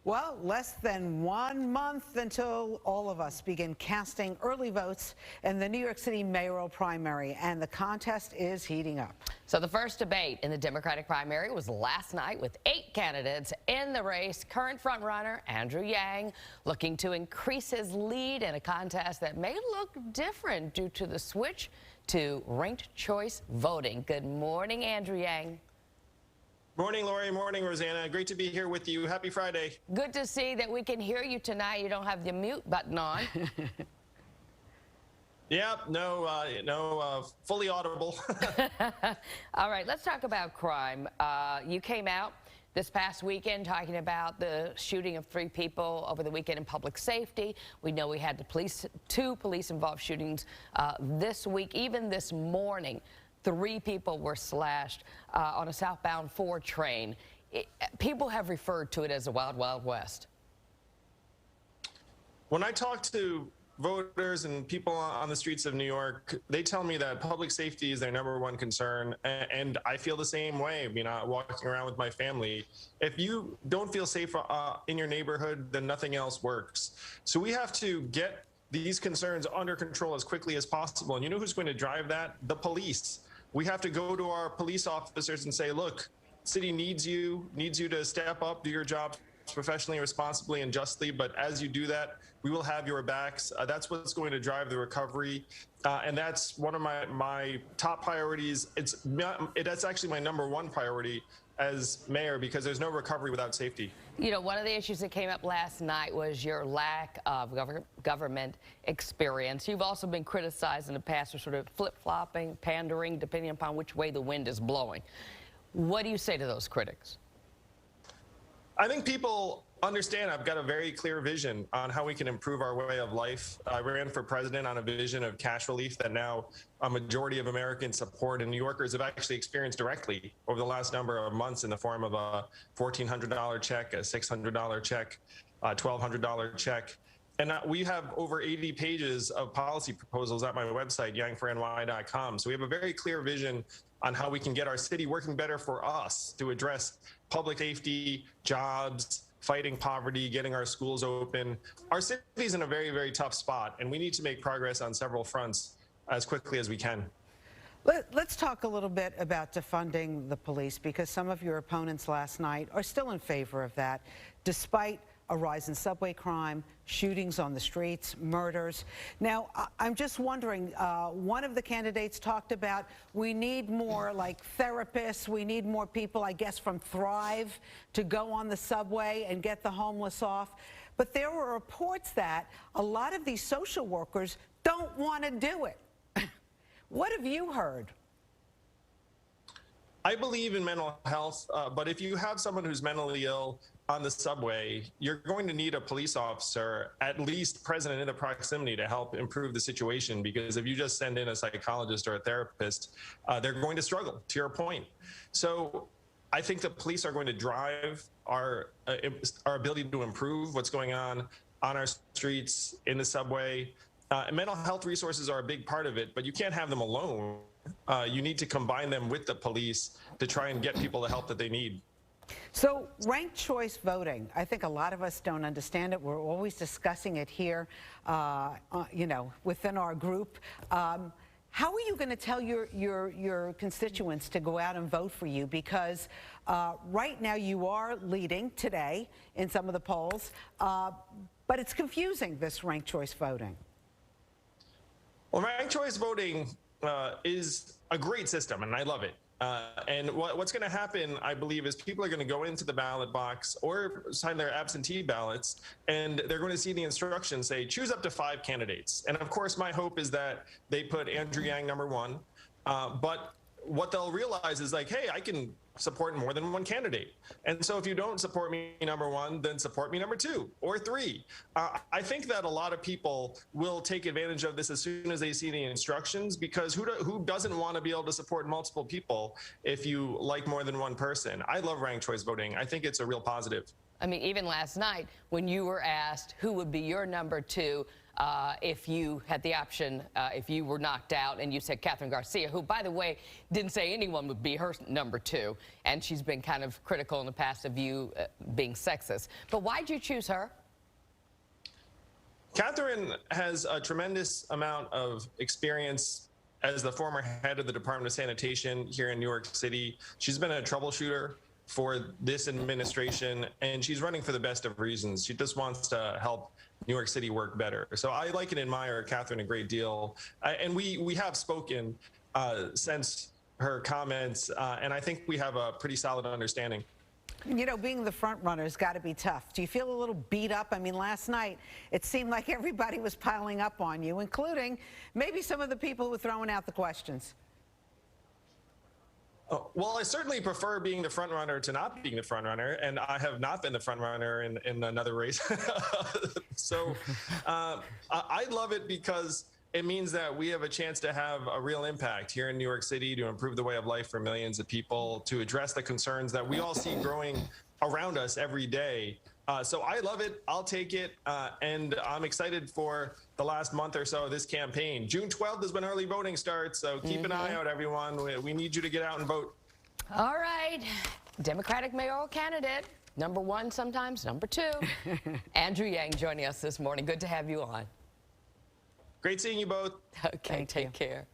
Well, less than 1 month until all of us begin casting early votes in the New York City mayoral primary, and the contest is heating up. So the first debate in the Democratic primary was last night with 8 candidates in the race. Current frontrunner Andrew Yang looking to increase his lead in a contest that may look different due to the switch to ranked choice voting. Good morning, Andrew Yang. Morning, Lori. Morning, Rosanna. Great to be here with you. Happy Friday. Good to see that we can hear you tonight. You don't have the mute button on. Yep, no, fully audible. All right, let's talk about crime. You came out this past weekend talking about the shooting of 3 people over the weekend in public safety. We know we had the 2 police-involved shootings this week. Even this morning, 3 people were slashed on a southbound 4 train. People have referred to it as a wild, wild west. When I talk to voters and people on the streets of New York, they tell me that public safety is their #1 concern, and I feel the same way. You know, walking around with my family, if you don't feel safe in your neighborhood, then nothing else works. So we have to get these concerns under control as quickly as possible. And you know who's going to drive that? The police. We have to go to our police officers and say, look, city needs you to step up, do your job professionally, responsibly, and justly. But as you do that, we will have your backs. That's what's going to drive the recovery. And that's one of my top priorities. That's actually my #1 priority as mayor, because there's no recovery without safety. You know, one of the issues that came up last night was your lack of government experience. You've also been criticized in the past for sort of flip-flopping, pandering, depending upon which way the wind is blowing. What do you say to those critics? I think people understand I've got a very clear vision on how we can improve our way of life. I ran for president on a vision of cash relief that now a majority of Americans support, and New Yorkers have actually experienced directly over the last number of months in the form of a $1,400 check, a $600 check, a $1,200 check. And we have over 80 pages of policy proposals at my website, yangforny.com. So we have a very clear vision on how we can get our city working better for us to address public safety, jobs, fighting poverty, getting our schools open. Our city's in a very, very tough spot, and we need to make progress on several fronts as quickly as we can. Let's talk a little bit about defunding the police, because some of your opponents last night are still in favor of that, despite a rise in subway crime, shootings on the streets, murders. Now, I'm just wondering, one of the candidates talked about we need more like therapists, we need more people, I guess, from Thrive to go on the subway and get the homeless off. But there were reports that a lot of these social workers don't want to do it. What have you heard? I believe in mental health, but if you have someone who's mentally ill on the subway, you're going to need a police officer at least present in the proximity to help improve the situation, because if you just send in a psychologist or a therapist, they're going to struggle, to your point. So I think the police are going to drive our ability to improve what's going on our streets, in the subway. Mental health resources are a big part of it, but you can't have them alone. You need to combine them with the police to try and get people the help that they need. So ranked choice voting, I think a lot of us don't understand it. We're always discussing it here, you know, within our group. How are you going to tell your constituents to go out and vote for you? Because right now you are leading today in some of the polls, but it's confusing, this ranked choice voting. Well, ranked choice voting is a great system, and I love it. And what's going to happen, I believe, is people are going to go into the ballot box or sign their absentee ballots, and they're going to see the instructions say, choose up to 5 candidates. And of course, my hope is that they put Andrew Yang #1. But what they'll realize is like, hey, I can support more than 1 candidate. And so if you don't support me #1, then support me #2 or 3. I think that a lot of people will take advantage of this as soon as they see the instructions, because who doesn't want to be able to support multiple people if you like more than 1 person? I love ranked choice voting. I think it's a real positive. I mean, even last night when you were asked who would be your #2, if you had the option, if you were knocked out and you said Catherine Garcia, who, by the way, didn't say anyone would be her number 2, and she's been kind of critical in the past of you being sexist. But why'd you choose her? Catherine has a tremendous amount of experience as the former head of the Department of Sanitation here in New York City. She's been a troubleshooter for this administration, and she's running for the best of reasons. She just wants to help New York City work better. So I like and admire Catherine a great deal. And we have spoken since her comments, and I think we have a pretty solid understanding. You know, being the front runner has got to be tough. Do you feel a little beat up? I mean, last night, it seemed like everybody was piling up on you, including maybe some of the people who were throwing out the questions. Well, I certainly prefer being the front runner to not being the front runner, and I have not been the front runner in another race. So I love it because it means that we have a chance to have a real impact here in New York City to improve the way of life for millions of people, to address the concerns that we all see growing around us every day. So I love it. I'll take it. And I'm excited for the last month or so of this campaign. June 12th is when early voting starts. So keep an eye out, everyone. We need you to get out and vote. All right. Democratic mayoral candidate, number 1, sometimes number 2. Andrew Yang joining us this morning. Good to have you on. Great seeing you both. Okay, take care.